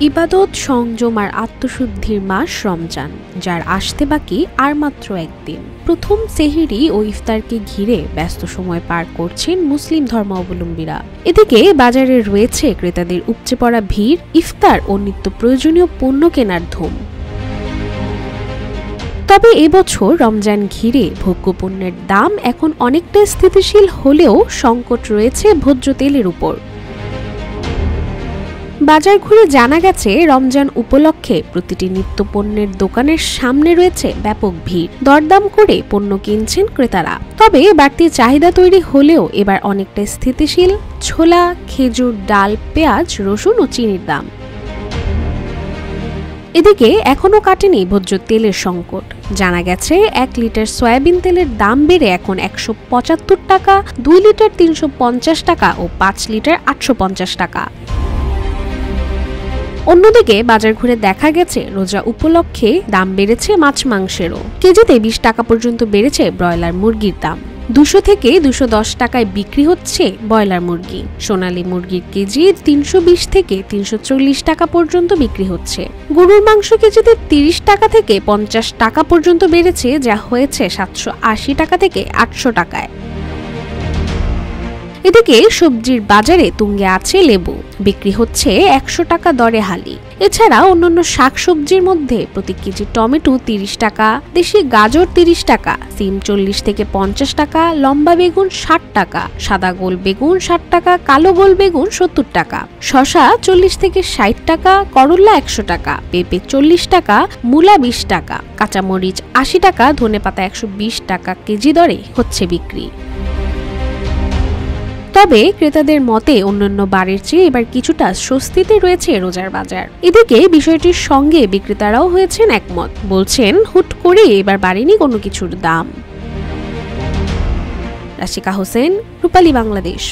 ইবাদত, সংযম আর আত্মশুদ্ধির মাস রমজান, যার আসতে বাকি আর মাত্র একদিন। প্রথম সেহরি ও ইফতারকে ঘিরে ব্যস্ত সময় পার করছেন মুসলিম ধর্মাবলম্বীরা। এদিকে বাজারে রয়েছে ক্রেতাদের উপচে পড়া ভিড়, ইফতার ও নিত্য প্রয়োজনীয় পণ্য কেনার ধুম। তবে এবছর রমজান ঘিরে ভোগ্যপণ্যের দাম এখন অনেকটা স্থিতিশীল হলেও সংকট রয়েছে ভোজ্য তেলের উপর। বাজার ঘুরে জানা গেছে, রমজান উপলক্ষে প্রতিটি নিত্যপণ্যের দোকানের সামনে রয়েছে ব্যাপক ভিড়। দরদাম করে পণ্য কিনছেন ক্রেতারা। তবে বাড়তি চাহিদা তৈরি হলেও এবার অনেকটা স্থিতিশীল ছোলা, খেজুর, ডাল, পেঁয়াজ, রসুন ও চিনির দাম। এদিকে এখনো কাটেনি ভোজ্য তেলের সংকট। জানা গেছে 1 লিটার সয়াবিন তেলের দাম বেড়ে এখন 175 টাকা, 2 লিটার 350 টাকা ও 5 লিটার 850 টাকা। অন্যদিকে বাজার ঘুরে দেখা গেছে, রোজা উপলক্ষে দাম বেড়েছে মাছ মাংসেরও। কেজিতে 20 টাকা পর্যন্ত বেড়েছে ব্রয়লার মুরগির দাম। 200 থেকে 210 টাকায় বিক্রি হচ্ছে ব্রয়লার মুরগি। সোনালী মুরগির কেজি 320 থেকে 340 টাকা পর্যন্ত বিক্রি হচ্ছে। গরুর মাংস কেজিতে 30 টাকা থেকে 50 টাকা পর্যন্ত বেড়েছে, যা হয়েছে 780 টাকা থেকে 800 টাকায়। এদিকে সবজির বাজারে তুঙ্গে আছে লেবু, বিক্রি হচ্ছে 100 টাকা দরে হালি। এছাড়া অন্যান্য শাকসবজির মধ্যে প্রতি কেজি টমেটো 30 টাকা, দেশি গাজর 30 টাকা, সিম 40 থেকে 50 টাকা, লম্বা বেগুন 60 টাকা, সাদা গোল বেগুন 60 টাকা, কালো গোল বেগুন 70 টাকা, শসা 40 থেকে 60 টাকা, করলা 100 টাকা, পেঁপে 40 টাকা, মূলা 20 টাকা, কাঁচামরিচ 80 টাকা, ধনেপাতা 120 টাকা কেজি দরে হচ্ছে বিক্রি। তবে ক্রেতাদের মতে অন্যান্য বারের চেয়ে এবার কিছুটা স্বস্তিতে রয়েছে রোজার বাজার। এদিকে বিষয়টির সঙ্গে বিক্রেতারাও হয়েছেন একমত। বলছেন, হুট করে এবার বাড়েনি কোনো কিছুর দাম। রাশিকা হোসেন, রূপালী বাংলাদেশ।